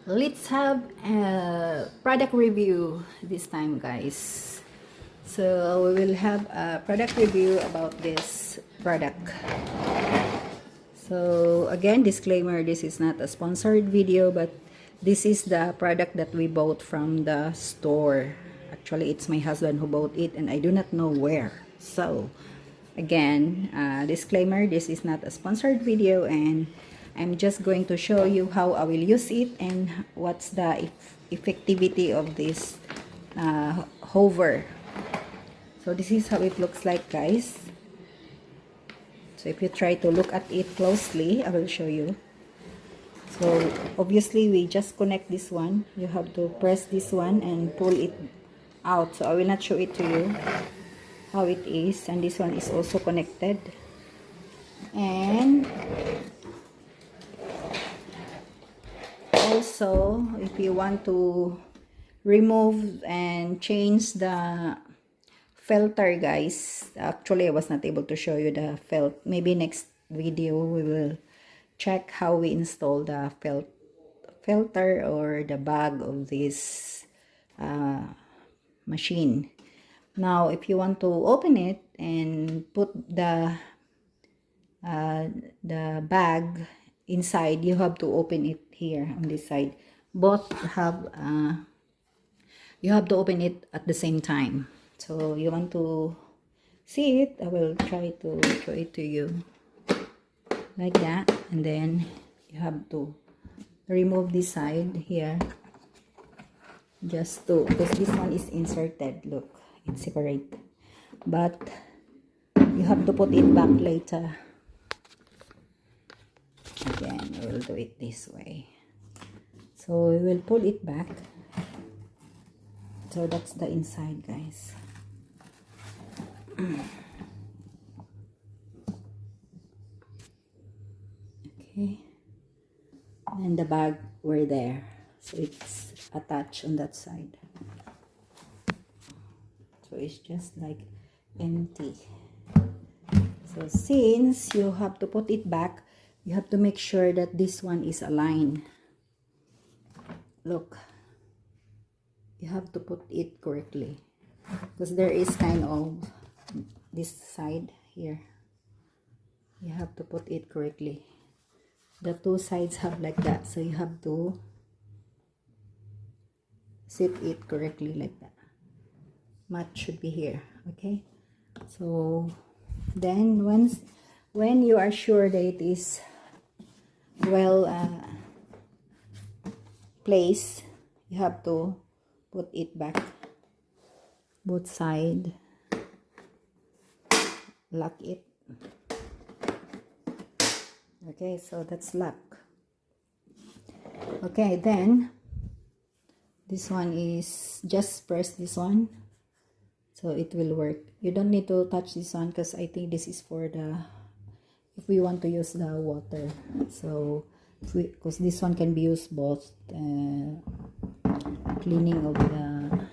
Let's have a product review this time, guys. So we will have a product review about this product. So again, disclaimer, this is not a sponsored video, but this is the product that we bought from the store. Actually, it's my husband who bought it and I do not know where. So again, disclaimer, this is not a sponsored video and I'm just going to show you how I will use it and what's the effectivity of this hover. So this is how it looks like, guys. So if you try to look at it closely, I will show you. So obviously we just connect this one. You have to press this one and pull it out. So I will not show it to you how it is. And this one is also connected. And also if you want to remove and change the filter, guys, actually I was not able to show you the filter. Maybe next video we will check how we install the filter or the bag of this machine. Now if you want to open it and put the bag inside, you have to open it here on this side. Both have you have to open it at the same time. So you want to see it, I will try to show it to you like that. And then you have to remove this side here, just to, because this one is inserted, look, it's separate, but you have to put it back later. Again, we will do it this way. So we will pull it back. So that's the inside, guys. Okay, and the bag were there, so it's attached on that side, so it's just like empty. So since you have to put it back, you have to make sure that this one is aligned. Look, you have to put it correctly, because there is kind of this side here, you have to put it correctly. The two sides have like that, so you have to sit it correctly like that. Mat should be here, okay? So then when you are sure that it is well placed, you have to put it back, both side, lock it. Okay, so that's lock. Okay, then this one is just press this one, so it will work. You don't need to touch this one, because I think this is for the, if we want to use the water. So because this one can be used both cleaning of the,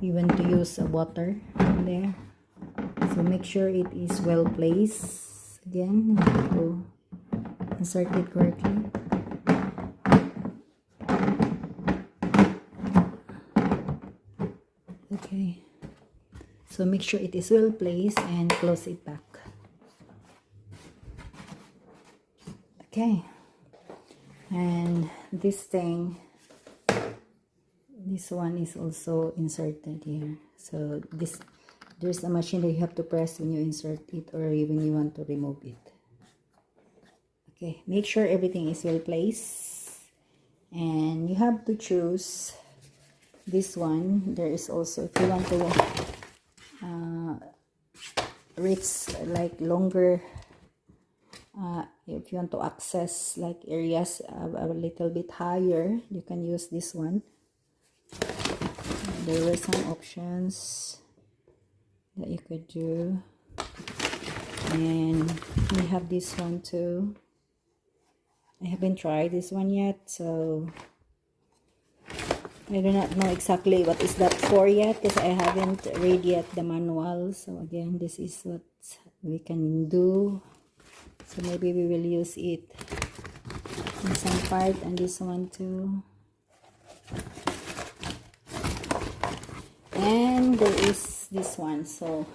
even to use water in there. So make sure it is well placed. Again, you have to insert it correctly. Okay, so make sure it is well placed and close it back. Okay, and this thing, this one is also inserted here. So this, there's a machine that you have to press when you insert it or when you want to remove it. Okay, make sure everything is well placed, and you have to choose this one. There is also, if you want to reach like longer, if you want to access like areas a little bit higher, you can use this one. There were some options that you could do, and we have this one too. I haven't tried this one yet, so I do not know exactly what is that for yet, because I haven't read yet the manual. So again, this is what we can do, so maybe we will use it And some part, and this one too. And there is this one. So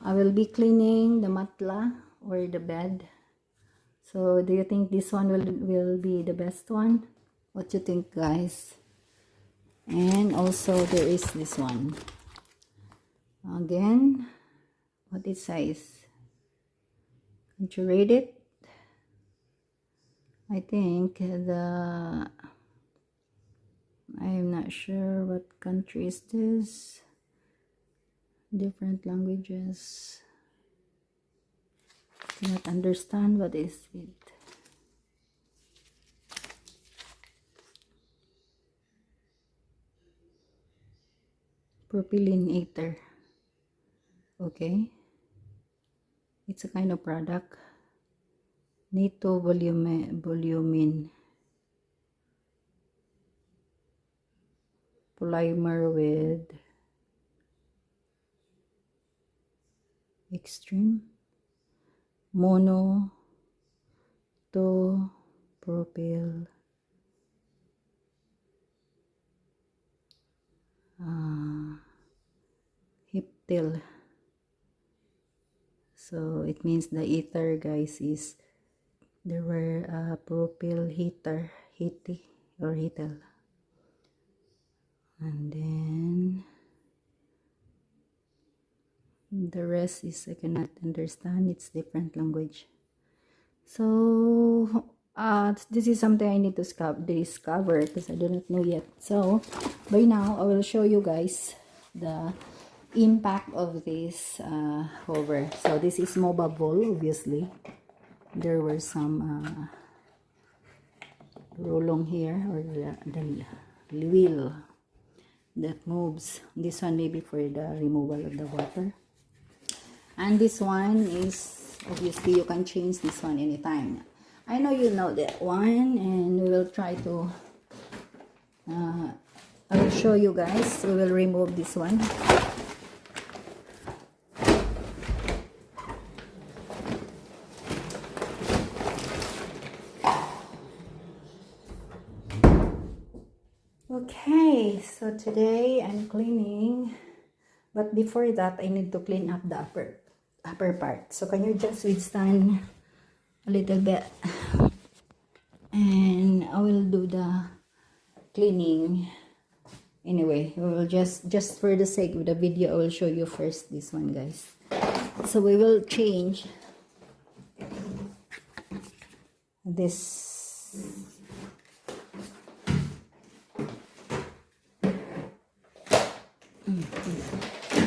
I will be cleaning the matla or the bed. So do you think this one will be the best one? What you think, guys? And also there is this one. Again, what it says? Can't you read it? I think I'm not sure what country is this. Different languages. Cannot understand what is it. Propylene ether. Okay. It's a kind of product. Nitrovolumin. Polymer with extreme mono to propyl heptyl. So it means the ether, guys, is there were propyl heater, or hetyl. And then the rest is I cannot understand. It's different language. So this is something I need to discover because I do not know yet. So by now I will show you guys the impact of this hover. So this is Mobavol, obviously. There were some roll here, or the wheel that moves. This one maybe for the removal of the water. And this one is, obviously, you can change this one anytime. I know you know that one, and we will try to, I will show you guys. We will remove this one. Okay, so today I'm cleaning, but before that I need to clean up the upper part. So can you just withstand a little bit, and I will do the cleaning anyway. We will just for the sake of the video, I will show you first this one, guys. So we will change this.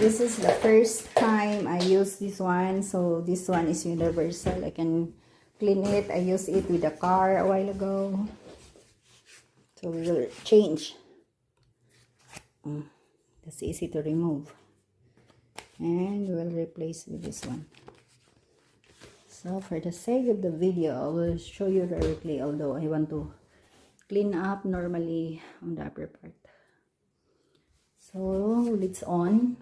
This is the first time I use this one, so this one is universal. I can clean it. I used it with the car a while ago. So we will change. That's easy to remove. And we will replace with this one. So for the sake of the video, I will show you directly, although I want to clean up normally on the upper part. So it's on.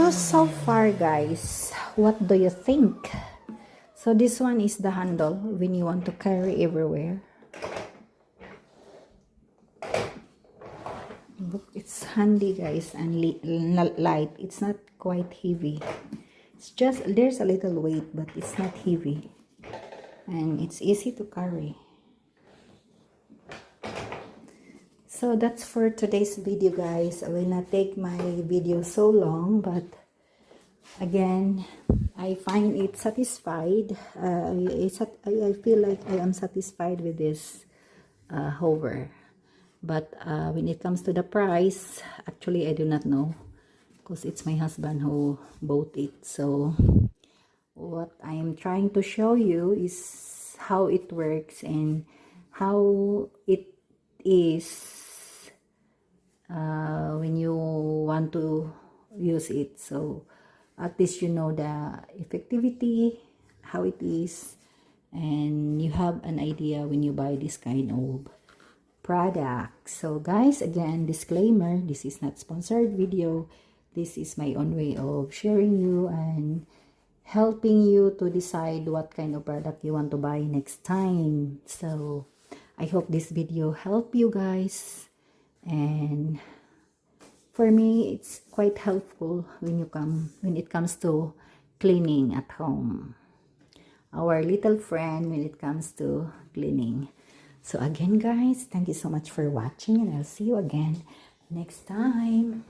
So far guys, what do you think? So this one is the handle when you want to carry everywhere. Look, it's handy guys, and light. It's not quite heavy. It's just, there's a little weight, but it's not heavy. And it's easy to carry. So that's for today's video guys. I will not take my video so long, but again, I find it satisfied. I feel like I am satisfied with this hover. But when it comes to the price, actually I do not know, because it's my husband who bought it. So what I am trying to show you is how it works and how it is when you want to use it. So at least you know the effectivity, how it is, and you have an idea when you buy this kind of product. So guys, again, disclaimer, this is not sponsored video. This is my own way of sharing you and helping you to decide what kind of product you want to buy next time. So I hope this video help you guys, and for me it's quite helpful when it comes to cleaning at home. Our little friend when it comes to cleaning. So again guys, thank you so much for watching, and I'll see you again next time.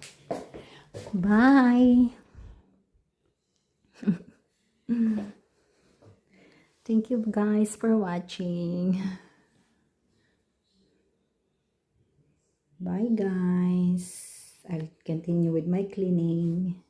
Bye. Thank you guys for watching. Bye guys. I'll continue with my cleaning.